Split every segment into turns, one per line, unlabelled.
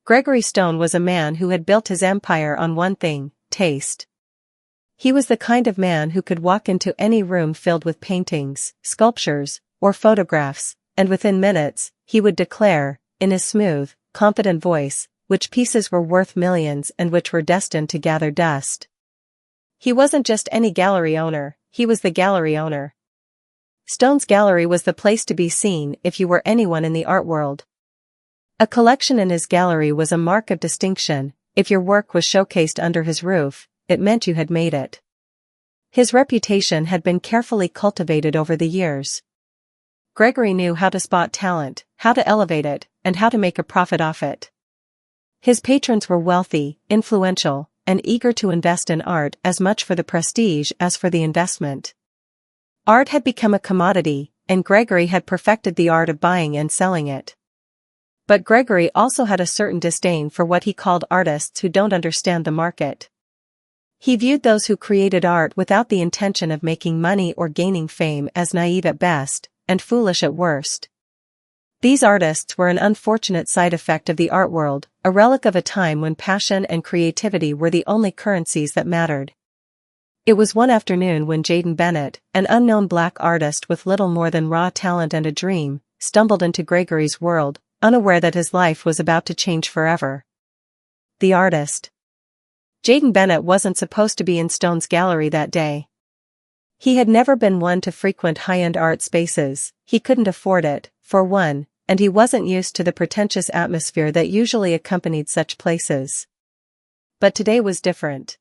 Gregory Stone was a man who had built his empire on one thing: taste. He was the kind of man who could walk into any room filled with paintings, sculptures, or photographs, and within minutes, he would declare, in his smooth, confident voice, which pieces were worth millions and which were destined to gather dust. He wasn't just any gallery owner, he was the gallery owner. Stone's gallery was the place to be seen if you were anyone in the art world. A collection in his gallery was a mark of distinction. If your work was showcased under his roof, it meant you had made it. His reputation had been carefully cultivated over the years. Gregory knew how to spot talent, how to elevate it, and how to make a profit off it. His patrons were wealthy, influential, and eager to invest in art as much for the prestige as for the investment. Art had become a commodity, and Gregory had perfected the art of buying and selling it. But Gregory also had a certain disdain for what he called artists who don't understand the market. He viewed those who created art without the intention of making money or gaining fame as naive at best, and foolish at worst. These artists were an unfortunate side effect of the art world, a relic of a time when passion and creativity were the only currencies that mattered. It was one afternoon when Jaden Bennett, an unknown black artist with little more than raw talent and a dream, stumbled into Gregory's world, unaware that his life was about to change forever. The artist. Jaden Bennett wasn't supposed to be in Stone's gallery that day. He had never been one to frequent high-end art spaces. He couldn't afford it, for one, and he wasn't used to the pretentious atmosphere that usually accompanied such places. But today was different.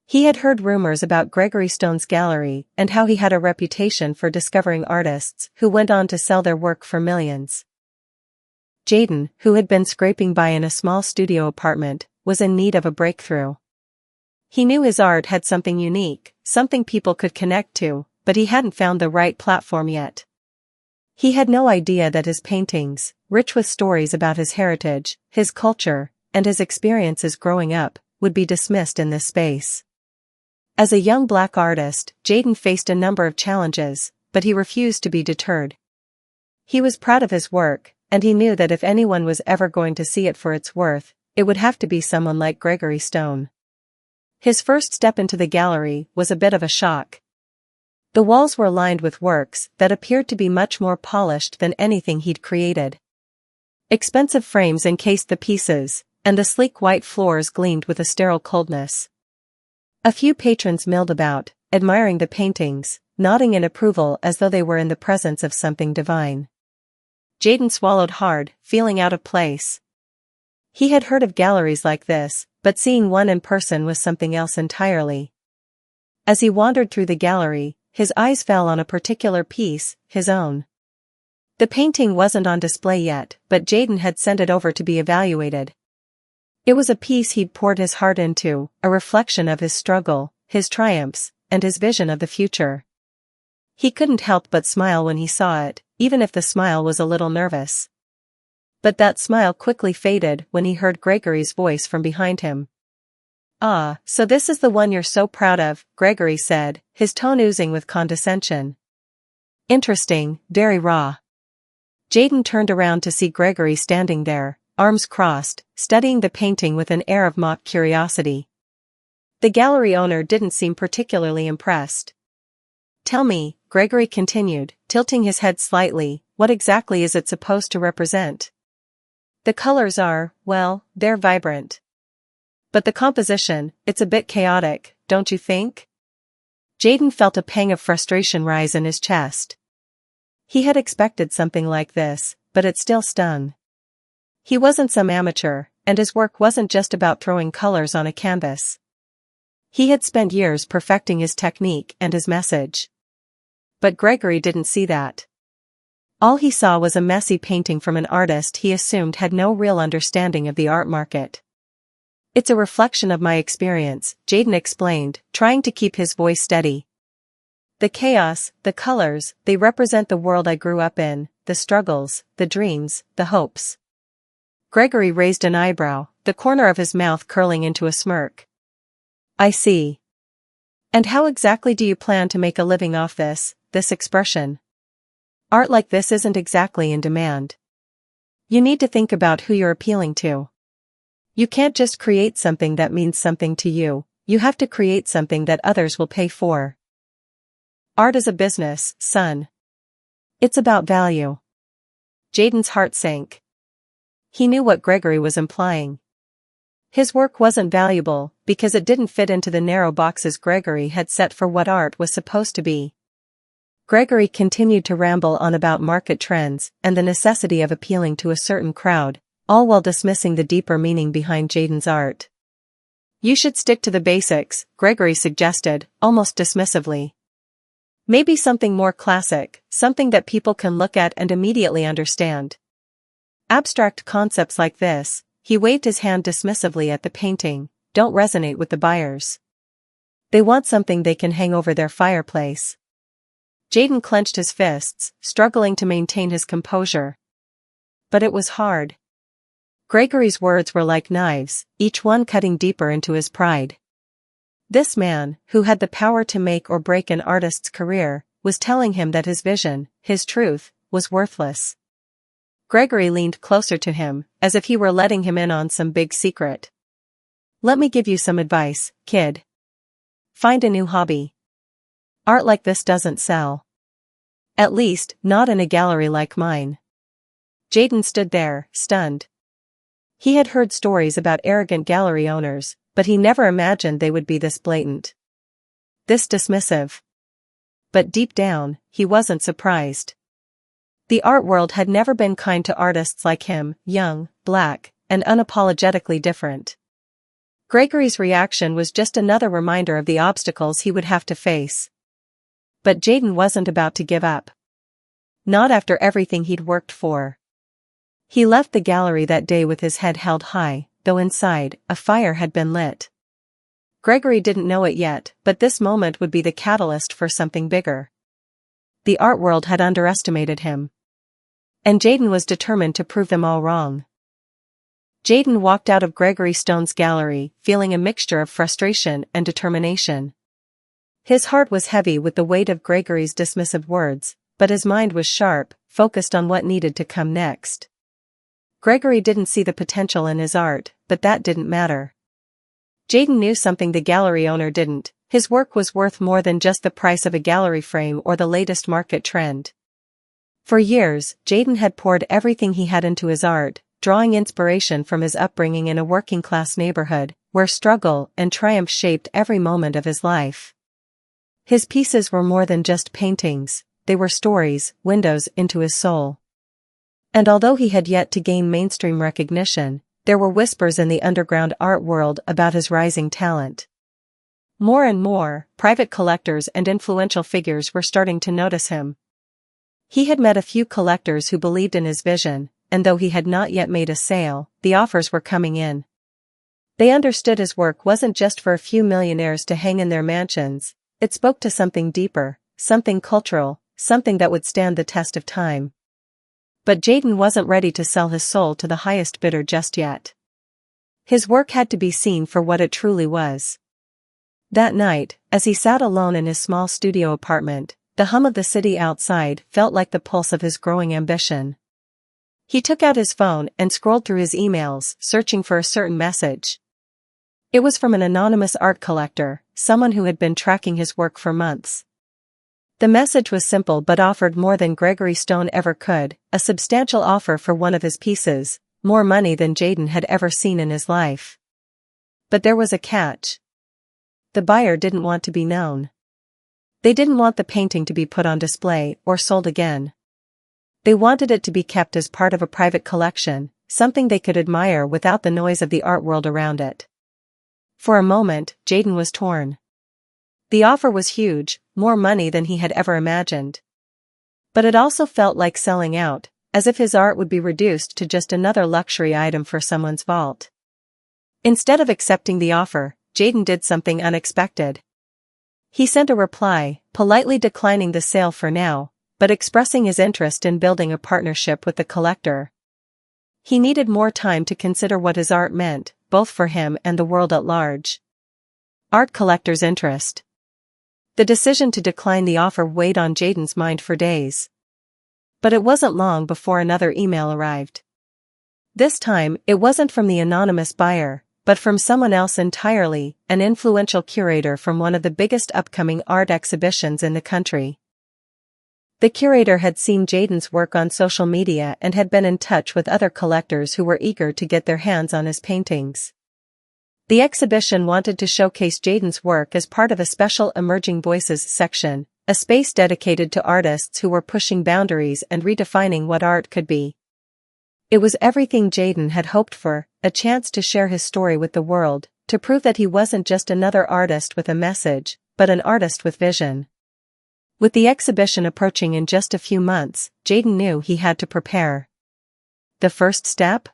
He had heard rumors about Gregory Stone's gallery and how he had a reputation for discovering artists who went on to sell their work for millions. Jaden, who had been scraping by in a small studio apartment, was in need of a breakthrough. He knew his art had something unique, something people could connect to, but he hadn't found the right platform yet. He had no idea that his paintings, rich with stories about his heritage, his culture, and his experiences growing up, would be dismissed in this space. As a young black artist, Jaden faced a number of challenges, but he refused to be deterred. He was proud of his work, and he knew that if anyone was ever going to see it for its worth, it would have to be someone like Gregory Stone. His first step into the gallery was a bit of a shock. The walls were lined with works that appeared to be much more polished than anything he'd created. Expensive frames encased the pieces, and the sleek white floors gleamed with a sterile coldness. A few patrons milled about, admiring the paintings, nodding in approval as though they were in the presence of something divine. Jaden swallowed hard, feeling out of place. He had heard of galleries like this, but seeing one in person was something else entirely. As he wandered through the gallery, his eyes fell on a particular piece, his own. The painting wasn't on display yet, but Jaden had sent it over to be evaluated. It was a piece he'd poured his heart into, a reflection of his struggle, his triumphs, and his vision of the future. He couldn't help but smile when he saw it, even if the smile was a little nervous. But that smile quickly faded when he heard Gregory's voice from behind him. "Ah, so this is the one you're so proud of," Gregory said, his tone oozing with condescension. "Interesting, very raw." Jaden turned around to see Gregory standing there, arms crossed, studying the painting with an air of mock curiosity. The gallery owner didn't seem particularly impressed. "Tell me," Gregory continued, tilting his head slightly, "what exactly is it supposed to represent?" "The colors are, well, they're vibrant. But the composition, it's a bit chaotic, don't you think?" Jaden felt a pang of frustration rise in his chest. He had expected something like this, but it still stung. He wasn't some amateur, and his work wasn't just about throwing colors on a canvas. He had spent years perfecting his technique and his message. But Gregory didn't see that. All he saw was a messy painting from an artist he assumed had no real understanding of the art market. "It's a reflection of my experience," Jaden explained, trying to keep his voice steady. "The chaos, the colors, they represent the world I grew up in, the struggles, the dreams, the hopes." Gregory raised an eyebrow, the corner of his mouth curling into a smirk. "I see. And how exactly do you plan to make a living off this expression? Art like this isn't exactly in demand. You need to think about who you're appealing to." You can't just create something that means something to you, you have to create something that others will pay for. Art is a business, son. It's about value. Jaden's heart sank. He knew what Gregory was implying. His work wasn't valuable because it didn't fit into the narrow boxes Gregory had set for what art was supposed to be. Gregory continued to ramble on about market trends and the necessity of appealing to a certain crowd, all while dismissing the deeper meaning behind Jaden's art. You should stick to the basics, Gregory suggested, almost dismissively. Maybe something more classic, something that people can look at and immediately understand. Abstract concepts like this, he waved his hand dismissively at the painting, don't resonate with the buyers. They want something they can hang over their fireplace. Jaden clenched his fists, struggling to maintain his composure. But it was hard. Gregory's words were like knives, each one cutting deeper into his pride. This man, who had the power to make or break an artist's career, was telling him that his vision, his truth, was worthless. Gregory leaned closer to him, as if he were letting him in on some big secret. Let me give you some advice, kid. Find a new hobby. Art like this doesn't sell. At least, not in a gallery like mine. Jaden stood there, stunned. He had heard stories about arrogant gallery owners, but he never imagined they would be this blatant. This dismissive. But deep down, he wasn't surprised. The art world had never been kind to artists like him, young, black, and unapologetically different. Gregory's reaction was just another reminder of the obstacles he would have to face. But Jaden wasn't about to give up. Not after everything he'd worked for. He left the gallery that day with his head held high, though inside, a fire had been lit. Gregory didn't know it yet, but this moment would be the catalyst for something bigger. The art world had underestimated him. And Jaden was determined to prove them all wrong. Jaden walked out of Gregory Stone's gallery, feeling a mixture of frustration and determination. His heart was heavy with the weight of Gregory's dismissive words, but his mind was sharp, focused on what needed to come next. Gregory didn't see the potential in his art, but that didn't matter. Jaden knew something the gallery owner didn't. His work was worth more than just the price of a gallery frame or the latest market trend. For years, Jaden had poured everything he had into his art, drawing inspiration from his upbringing in a working-class neighborhood, where struggle and triumph shaped every moment of his life. His pieces were more than just paintings, they were stories, windows into his soul. And although he had yet to gain mainstream recognition, there were whispers in the underground art world about his rising talent. More and more, private collectors and influential figures were starting to notice him. He had met a few collectors who believed in his vision, and though he had not yet made a sale, the offers were coming in. They understood his work wasn't just for a few millionaires to hang in their mansions, it spoke to something deeper, something cultural, something that would stand the test of time. But Jaden wasn't ready to sell his soul to the highest bidder just yet. His work had to be seen for what it truly was. That night, as he sat alone in his small studio apartment, the hum of the city outside felt like the pulse of his growing ambition. He took out his phone and scrolled through his emails, searching for a certain message. It was from an anonymous art collector, someone who had been tracking his work for months. The message was simple but offered more than Gregory Stone ever could, a substantial offer for one of his pieces, more money than Jaden had ever seen in his life. But there was a catch. The buyer didn't want to be known. They didn't want the painting to be put on display or sold again. They wanted it to be kept as part of a private collection, something they could admire without the noise of the art world around it. For a moment, Jaden was torn. The offer was huge, more money than he had ever imagined. But it also felt like selling out, as if his art would be reduced to just another luxury item for someone's vault. Instead of accepting the offer, Jaden did something unexpected. He sent a reply, politely declining the sale for now, but expressing his interest in building a partnership with the collector. He needed more time to consider what his art meant, both for him and the world at large. Art collector's interest. The decision to decline the offer weighed on Jaden's mind for days. But it wasn't long before another email arrived. This time, it wasn't from the anonymous buyer, but from someone else entirely, an influential curator from one of the biggest upcoming art exhibitions in the country. The curator had seen Jaden's work on social media and had been in touch with other collectors who were eager to get their hands on his paintings. The exhibition wanted to showcase Jaden's work as part of a special Emerging Voices section, a space dedicated to artists who were pushing boundaries and redefining what art could be. It was everything Jaden had hoped for, a chance to share his story with the world, to prove that he wasn't just another artist with a message, but an artist with vision. With the exhibition approaching in just a few months, Jaden knew he had to prepare. The first step?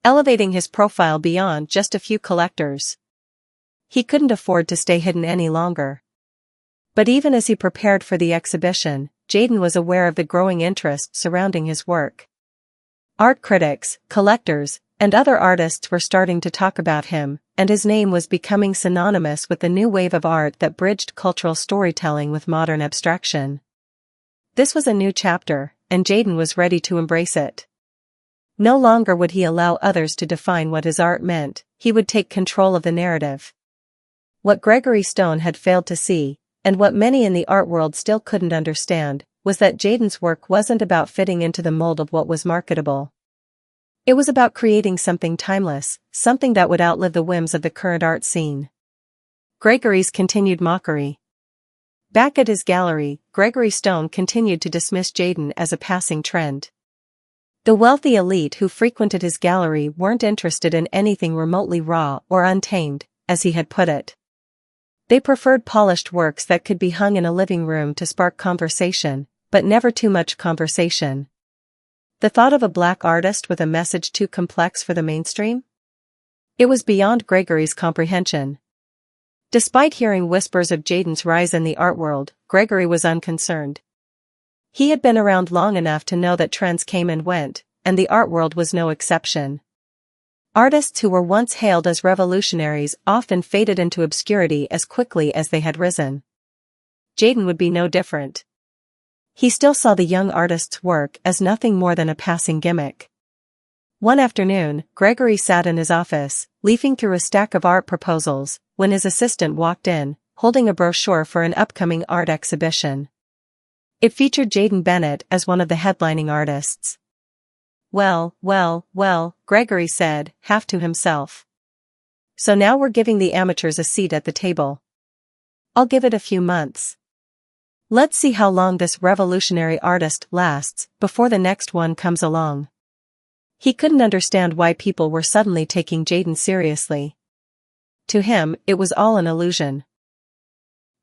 Elevating his profile beyond just a few collectors. He couldn't afford to stay hidden any longer. But even as he prepared for the exhibition, Jaden was aware of the growing interest surrounding his work. Art critics, collectors, and other artists were starting to talk about him, and his name was becoming synonymous with the new wave of art that bridged cultural storytelling with modern abstraction. This was a new chapter, and Jaden was ready to embrace it. No longer would he allow others to define what his art meant, he would take control of the narrative. What Gregory Stone had failed to see, and what many in the art world still couldn't understand, was that Jaden's work wasn't about fitting into the mold of what was marketable. It was about creating something timeless, something that would outlive the whims of the current art scene. Gregory's continued mockery. Back at his gallery, Gregory Stone continued to dismiss Jaden as a passing trend. The wealthy elite who frequented his gallery weren't interested in anything remotely raw or untamed, as he had put it. They preferred polished works that could be hung in a living room to spark conversation, but never too much conversation. The thought of a black artist with a message too complex for the mainstream? It was beyond Gregory's comprehension. Despite hearing whispers of Jaden's rise in the art world, Gregory was unconcerned. He had been around long enough to know that trends came and went, and the art world was no exception. Artists who were once hailed as revolutionaries often faded into obscurity as quickly as they had risen. Jaden would be no different. He still saw the young artist's work as nothing more than a passing gimmick. One afternoon, Gregory sat in his office, leafing through a stack of art proposals, when his assistant walked in, holding a brochure for an upcoming art exhibition. It featured Jaden Bennett as one of the headlining artists. Well, Gregory said, half to himself. So now we're giving the amateurs a seat at the table. I'll give it a few months. Let's see how long this revolutionary artist lasts before the next one comes along. He couldn't understand why people were suddenly taking Jaden seriously. To him, it was all an illusion.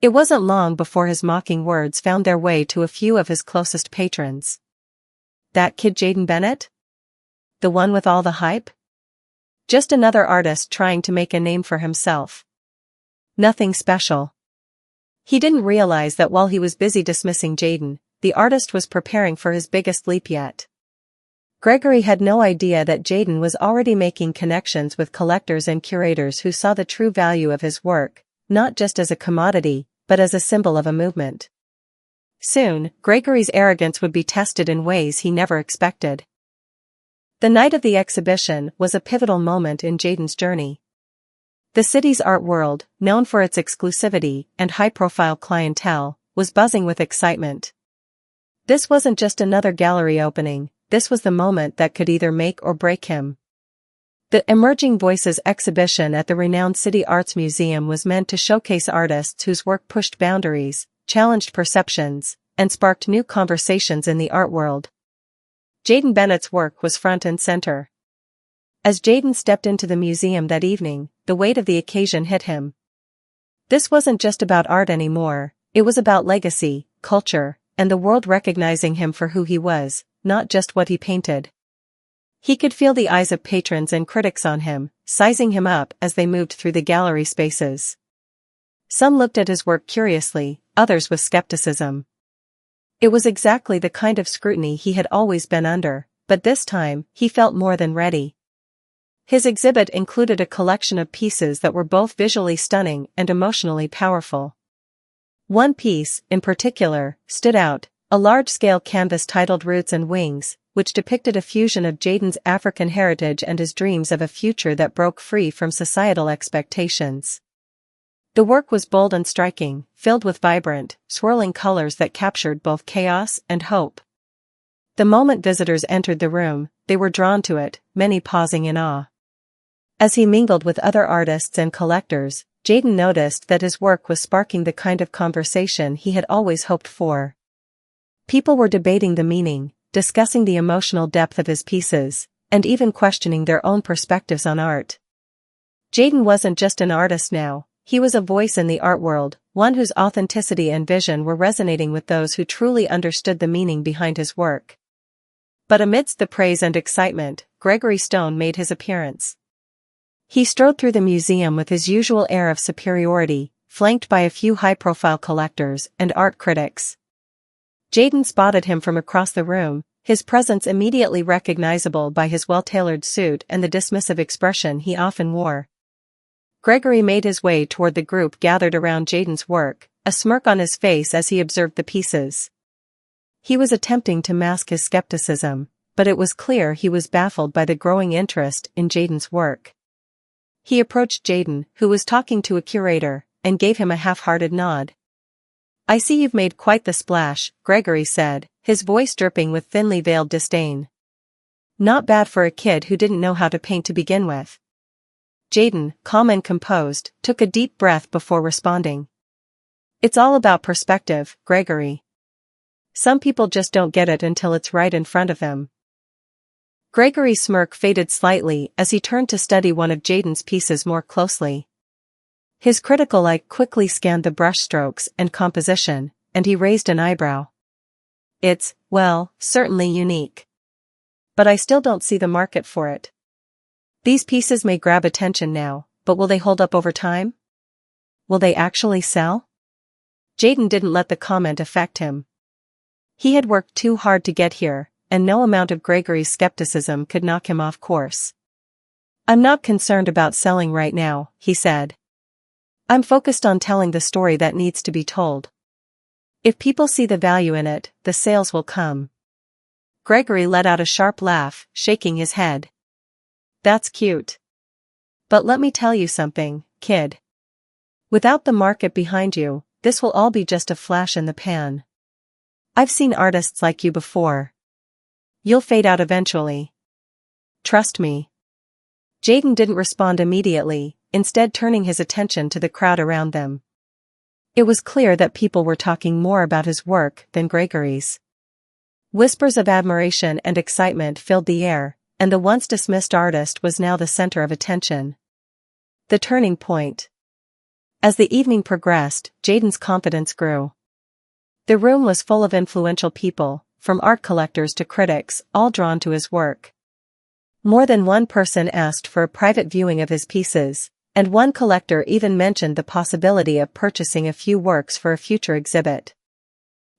It wasn't long before his mocking words found their way to a few of his closest patrons. That kid Jaden Bennett? The one with all the hype? Just another artist trying to make a name for himself. Nothing special. He didn't realize that while he was busy dismissing Jaden, the artist was preparing for his biggest leap yet. Gregory had no idea that Jaden was already making connections with collectors and curators who saw the true value of his work, not just as a commodity, but as a symbol of a movement. Soon, Gregory's arrogance would be tested in ways he never expected. The night of the exhibition was a pivotal moment in Jaden's journey. The city's art world, known for its exclusivity and high-profile clientele, was buzzing with excitement. This wasn't just another gallery opening, this was the moment that could either make or break him. The Emerging Voices exhibition at the renowned City Arts Museum was meant to showcase artists whose work pushed boundaries, challenged perceptions, and sparked new conversations in the art world. Jaden Bennett's work was front and center. As Jaden stepped into the museum that evening, the weight of the occasion hit him. This wasn't just about art anymore, it was about legacy, culture, and the world recognizing him for who he was, not just what he painted. He could feel the eyes of patrons and critics on him, sizing him up as they moved through the gallery spaces. Some looked at his work curiously, others with skepticism. It was exactly the kind of scrutiny he had always been under, but this time, he felt more than ready. His exhibit included a collection of pieces that were both visually stunning and emotionally powerful. One piece, in particular, stood out, a large-scale canvas titled Roots and Wings, which depicted a fusion of Jaden's African heritage and his dreams of a future that broke free from societal expectations. The work was bold and striking, filled with vibrant, swirling colors that captured both chaos and hope. The moment visitors entered the room, they were drawn to it, many pausing in awe. As he mingled with other artists and collectors, Jaden noticed that his work was sparking the kind of conversation he had always hoped for. People were debating the meaning, discussing the emotional depth of his pieces, and even questioning their own perspectives on art. Jaden wasn't just an artist now, he was a voice in the art world, one whose authenticity and vision were resonating with those who truly understood the meaning behind his work. But amidst the praise and excitement, Gregory Stone made his appearance. He strode through the museum with his usual air of superiority, flanked by a few high-profile collectors and art critics. Jaden spotted him from across the room, his presence immediately recognizable by his well-tailored suit and the dismissive expression he often wore. Gregory made his way toward the group gathered around Jaden's work, a smirk on his face as he observed the pieces. He was attempting to mask his skepticism, but it was clear he was baffled by the growing interest in Jaden's work. He approached Jaden, who was talking to a curator, and gave him a half-hearted nod. "I see you've made quite the splash," Gregory said, his voice dripping with thinly veiled disdain. "Not bad for a kid who didn't know how to paint to begin with." Jaden, calm and composed, took a deep breath before responding. "It's all about perspective, Gregory. Some people just don't get it until it's right in front of them." Gregory's smirk faded slightly as he turned to study one of Jaden's pieces more closely. His critical eye quickly scanned the brushstrokes and composition, and he raised an eyebrow. "It's, well, certainly unique. But I still don't see the market for it. These pieces may grab attention now, but will they hold up over time? Will they actually sell?" Jaden didn't let the comment affect him. He had worked too hard to get here, and no amount of Gregory's skepticism could knock him off course. "I'm not concerned about selling right now," he said. "I'm focused on telling the story that needs to be told. If people see the value in it, the sales will come." Gregory let out a sharp laugh, shaking his head. "That's cute. But let me tell you something, kid. Without the market behind you, this will all be just a flash in the pan. I've seen artists like you before. You'll fade out eventually. Trust me." Jaden didn't respond immediately, instead turning his attention to the crowd around them. It was clear that people were talking more about his work than Gregory's. Whispers of admiration and excitement filled the air, and the once dismissed artist was now the center of attention. The turning point. As the evening progressed, Jaden's confidence grew. The room was full of influential people, from art collectors to critics, all drawn to his work. More than one person asked for a private viewing of his pieces, and one collector even mentioned the possibility of purchasing a few works for a future exhibit.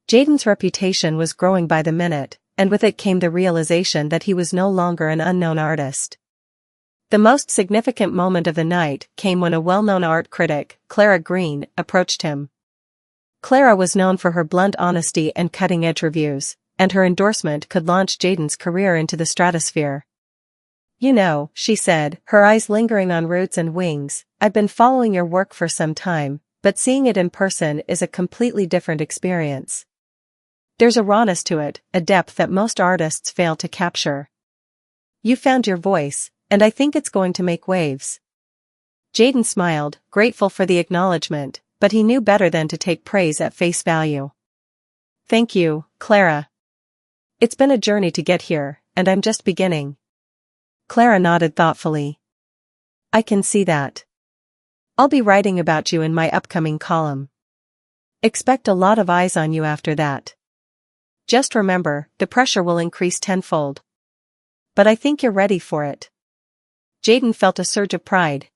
Jaden's reputation was growing by the minute, and with it came the realization that he was no longer an unknown artist. The most significant moment of the night came when a well-known art critic, Clara Green, approached him. Clara was known for her blunt honesty and cutting-edge reviews, and her endorsement could launch Jaden's career into the stratosphere. "You know," she said, her eyes lingering on Roots and Wings, "I've been following your work for some time, but seeing it in person is a completely different experience. There's a rawness to it, a depth that most artists fail to capture. You found your voice, and I think it's going to make waves." Jaden smiled, grateful for the acknowledgement, but he knew better than to take praise at face value. "Thank you, Clara. It's been a journey to get here, and I'm just beginning." Clara nodded thoughtfully. "I can see that. I'll be writing about you in my upcoming column. Expect a lot of eyes on you after that. Just remember, the pressure will increase tenfold. But I think you're ready for it." Jaden felt a surge of pride.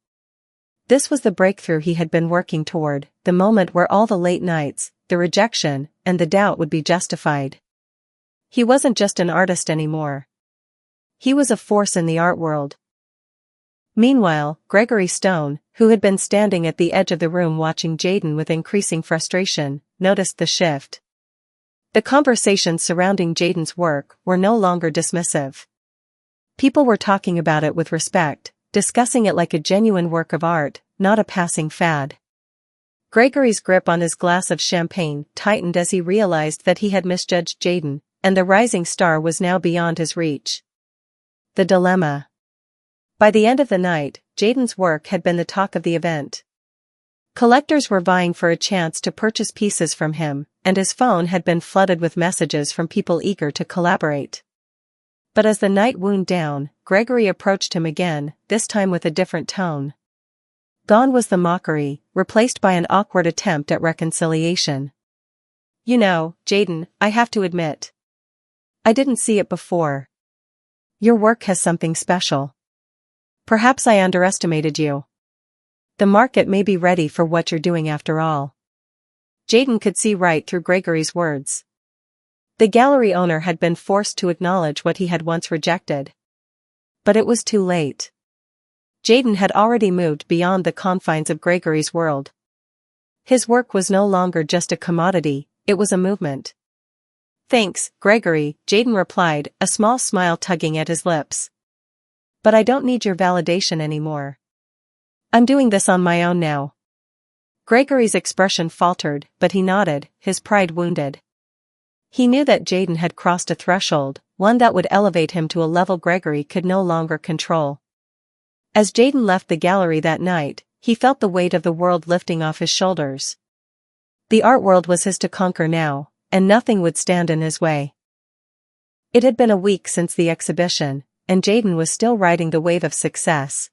This was the breakthrough he had been working toward, the moment where all the late nights, the rejection, and the doubt would be justified. He wasn't just an artist anymore. He was a force in the art world. Meanwhile, Gregory Stone, who had been standing at the edge of the room watching Jaden with increasing frustration, noticed the shift. The conversations surrounding Jaden's work were no longer dismissive. People were talking about it with respect, discussing it like a genuine work of art, not a passing fad. Gregory's grip on his glass of champagne tightened as he realized that he had misjudged Jaden, and the rising star was now beyond his reach. The dilemma. By the end of the night, Jaden's work had been the talk of the event. Collectors were vying for a chance to purchase pieces from him, and his phone had been flooded with messages from people eager to collaborate. But as the night wound down, Gregory approached him again, this time with a different tone. Gone was the mockery, replaced by an awkward attempt at reconciliation. You know, Jaden, I have to admit. I didn't see it before. Your work has something special. Perhaps I underestimated you. The market may be ready for what you're doing after all. Jaden could see right through Gregory's words. The gallery owner had been forced to acknowledge what he had once rejected. But it was too late. Jaden had already moved beyond the confines of Gregory's world. His work was no longer just a commodity, it was a movement. Thanks, Gregory, Jaden replied, a small smile tugging at his lips. But I don't need your validation anymore. I'm doing this on my own now. Gregory's expression faltered, but he nodded, his pride wounded. He knew that Jaden had crossed a threshold, one that would elevate him to a level Gregory could no longer control. As Jaden left the gallery that night, he felt the weight of the world lifting off his shoulders. The art world was his to conquer now, and nothing would stand in his way. It had been a week since the exhibition, and Jaden was still riding the wave of success.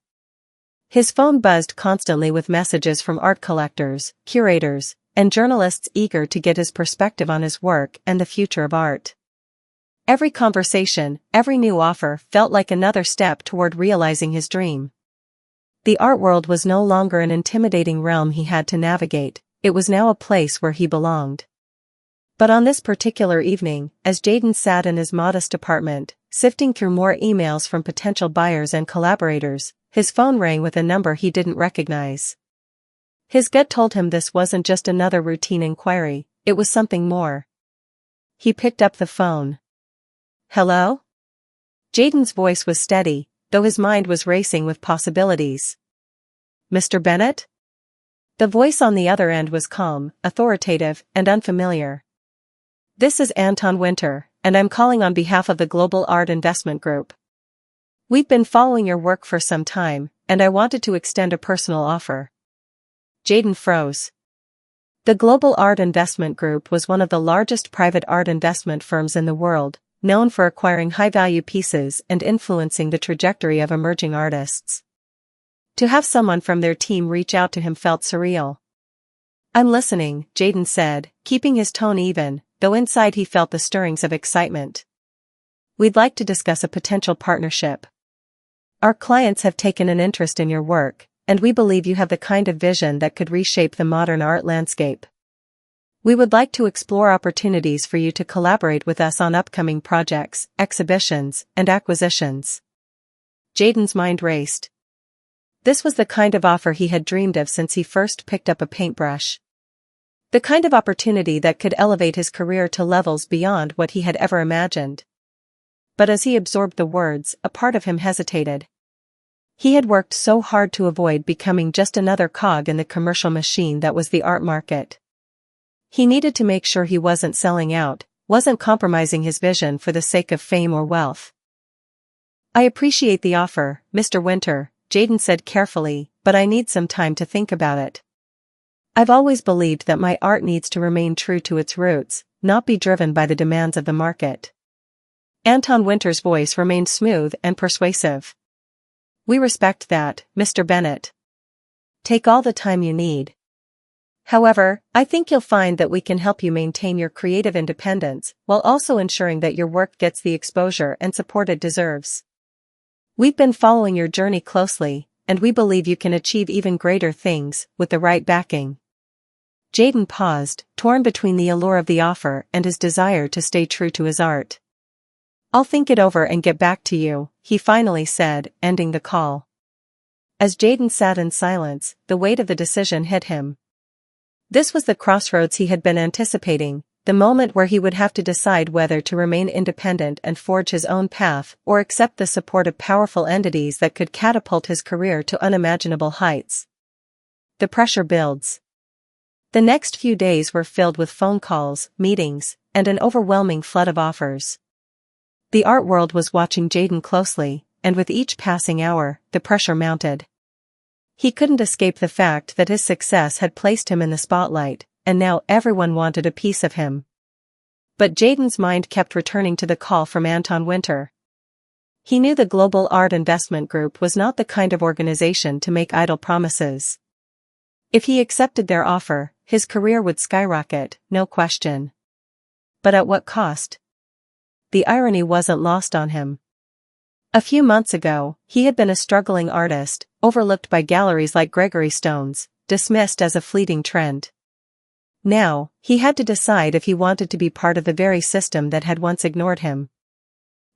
His phone buzzed constantly with messages from art collectors, curators, and journalists eager to get his perspective on his work and the future of art. Every conversation, every new offer felt like another step toward realizing his dream. The art world was no longer an intimidating realm he had to navigate, it was now a place where he belonged. But on this particular evening, as Jaden sat in his modest apartment, sifting through more emails from potential buyers and collaborators, his phone rang with a number he didn't recognize. His gut told him this wasn't just another routine inquiry, it was something more. He picked up the phone. Hello? Jaden's voice was steady, though his mind was racing with possibilities. Mr. Bennett? The voice on the other end was calm, authoritative, and unfamiliar. This is Anton Winter, and I'm calling on behalf of the Global Art Investment Group. We've been following your work for some time, and I wanted to extend a personal offer. Jaden froze. The Global Art Investment Group was one of the largest private art investment firms in the world, known for acquiring high-value pieces and influencing the trajectory of emerging artists. To have someone from their team reach out to him felt surreal. I'm listening, Jaden said, keeping his tone even, though inside he felt the stirrings of excitement. We'd like to discuss a potential partnership. Our clients have taken an interest in your work, and we believe you have the kind of vision that could reshape the modern art landscape. We would like to explore opportunities for you to collaborate with us on upcoming projects, exhibitions, and acquisitions. Jaden's mind raced. This was the kind of offer he had dreamed of since he first picked up a paintbrush. The kind of opportunity that could elevate his career to levels beyond what he had ever imagined. But as he absorbed the words, a part of him hesitated. He had worked so hard to avoid becoming just another cog in the commercial machine that was the art market. He needed to make sure he wasn't selling out, wasn't compromising his vision for the sake of fame or wealth. I appreciate the offer, Mr. Winter, Jaden said carefully, but I need some time to think about it. I've always believed that my art needs to remain true to its roots, not be driven by the demands of the market. Anton Winter's voice remained smooth and persuasive. We respect that, Mr. Bennett. Take all the time you need. However, I think you'll find that we can help you maintain your creative independence, while also ensuring that your work gets the exposure and support it deserves. We've been following your journey closely, and we believe you can achieve even greater things, with the right backing. Jaden paused, torn between the allure of the offer and his desire to stay true to his art. I'll think it over and get back to you, he finally said, ending the call. As Jaden sat in silence, the weight of the decision hit him. This was the crossroads he had been anticipating, the moment where he would have to decide whether to remain independent and forge his own path or accept the support of powerful entities that could catapult his career to unimaginable heights. The pressure builds. The next few days were filled with phone calls, meetings, and an overwhelming flood of offers. The art world was watching Jaden closely, and with each passing hour, the pressure mounted. He couldn't escape the fact that his success had placed him in the spotlight, and now everyone wanted a piece of him. But Jaden's mind kept returning to the call from Anton Winter. He knew the Global Art Investment Group was not the kind of organization to make idle promises. If he accepted their offer, his career would skyrocket, no question. But at what cost? The irony wasn't lost on him. A few months ago, he had been a struggling artist, overlooked by galleries like Gregory Stone's, dismissed as a fleeting trend. Now, he had to decide if he wanted to be part of the very system that had once ignored him.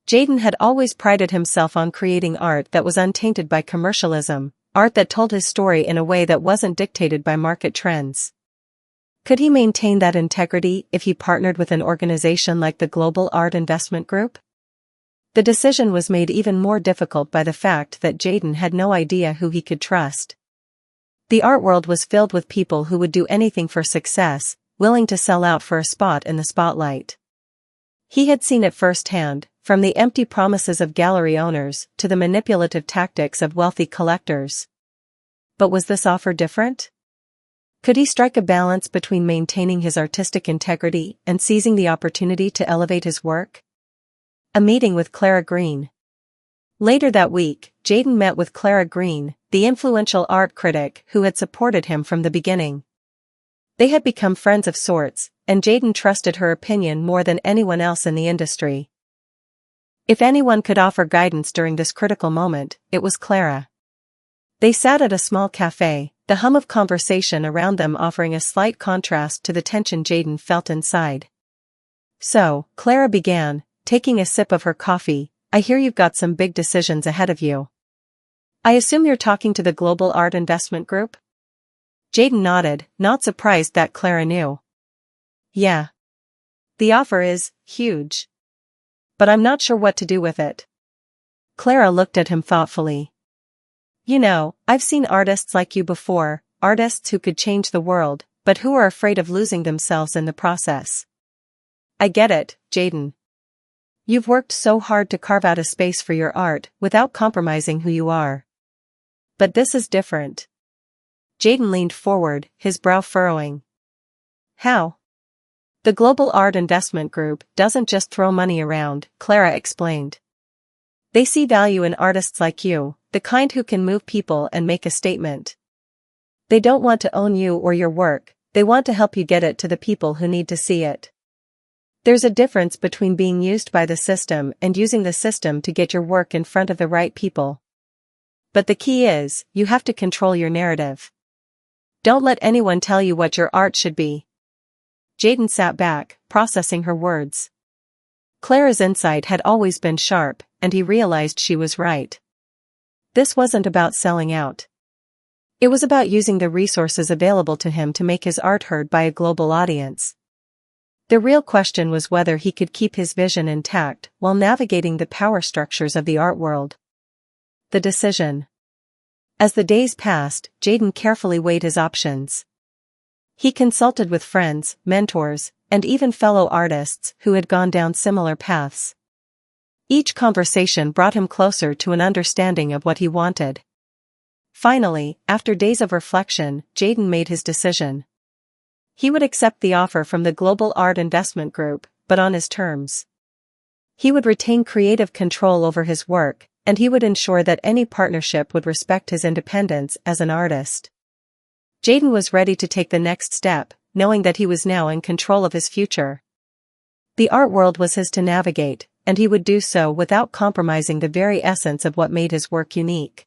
Jaden had always prided himself on creating art that was untainted by commercialism, art that told his story in a way that wasn't dictated by market trends. Could he maintain that integrity if he partnered with an organization like the Global Art Investment Group? The decision was made even more difficult by the fact that Jaden had no idea who he could trust. The art world was filled with people who would do anything for success, willing to sell out for a spot in the spotlight. He had seen it firsthand, from the empty promises of gallery owners to the manipulative tactics of wealthy collectors. But was this offer different? Could he strike a balance between maintaining his artistic integrity and seizing the opportunity to elevate his work? A meeting with Clara Green. Later that week, Jaden met with Clara Green, the influential art critic who had supported him from the beginning. They had become friends of sorts, and Jaden trusted her opinion more than anyone else in the industry. If anyone could offer guidance during this critical moment, it was Clara. They sat at a small cafe, the hum of conversation around them offering a slight contrast to the tension Jaden felt inside. So, Clara began, taking a sip of her coffee. I hear you've got some big decisions ahead of you. I assume you're talking to the Global Art Investment Group? Jaden nodded, not surprised that Clara knew. Yeah. The offer is huge. But I'm not sure what to do with it. Clara looked at him thoughtfully. You know, I've seen artists like you before, artists who could change the world, but who are afraid of losing themselves in the process. I get it, Jaden. You've worked so hard to carve out a space for your art without compromising who you are. But this is different. Jaden leaned forward, his brow furrowing. How? The Global Art Investment Group doesn't just throw money around, Clara explained. They see value in artists like you, the kind who can move people and make a statement. They don't want to own you or your work, they want to help you get it to the people who need to see it. There's a difference between being used by the system and using the system to get your work in front of the right people. But the key is, you have to control your narrative. Don't let anyone tell you what your art should be. Jaden sat back, processing her words. Clara's insight had always been sharp, and he realized she was right. This wasn't about selling out. It was about using the resources available to him to make his art heard by a global audience. The real question was whether he could keep his vision intact while navigating the power structures of the art world. The decision. As the days passed, Jaden carefully weighed his options. He consulted with friends, mentors, and even fellow artists who had gone down similar paths. Each conversation brought him closer to an understanding of what he wanted. Finally, after days of reflection, Jaden made his decision. He would accept the offer from the Global Art Investment Group, but on his terms. He would retain creative control over his work, and he would ensure that any partnership would respect his independence as an artist. Jaden was ready to take the next step, knowing that he was now in control of his future. The art world was his to navigate, and he would do so without compromising the very essence of what made his work unique.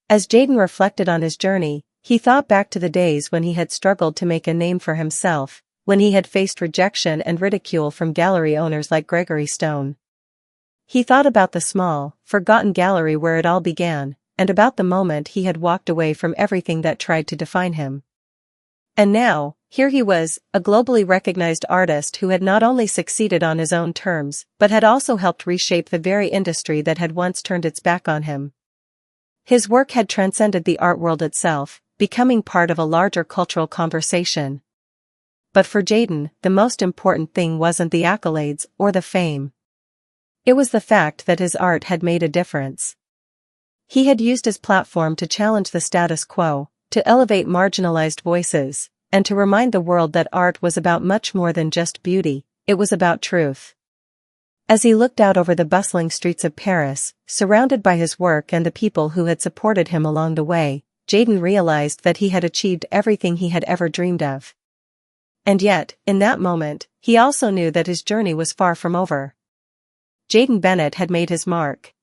As Jaden reflected on his journey, he thought back to the days when he had struggled to make a name for himself, when he had faced rejection and ridicule from gallery owners like Gregory Stone. He thought about the small, forgotten gallery where it all began, and about the moment he had walked away from everything that tried to define him. And now, here he was, a globally recognized artist who had not only succeeded on his own terms, but had also helped reshape the very industry that had once turned its back on him. His work had transcended the art world itself, becoming part of a larger cultural conversation. But for Jaden, the most important thing wasn't the accolades or the fame. It was the fact that his art had made a difference. He had used his platform to challenge the status quo, to elevate marginalized voices, and to remind the world that art was about much more than just beauty, it was about truth. As he looked out over the bustling streets of Paris, surrounded by his work and the people who had supported him along the way, Jaden realized that he had achieved everything he had ever dreamed of. And yet, in that moment, he also knew that his journey was far from over. Jaden Bennett had made his mark.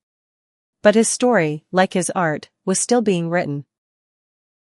But his story, like his art, was still being written.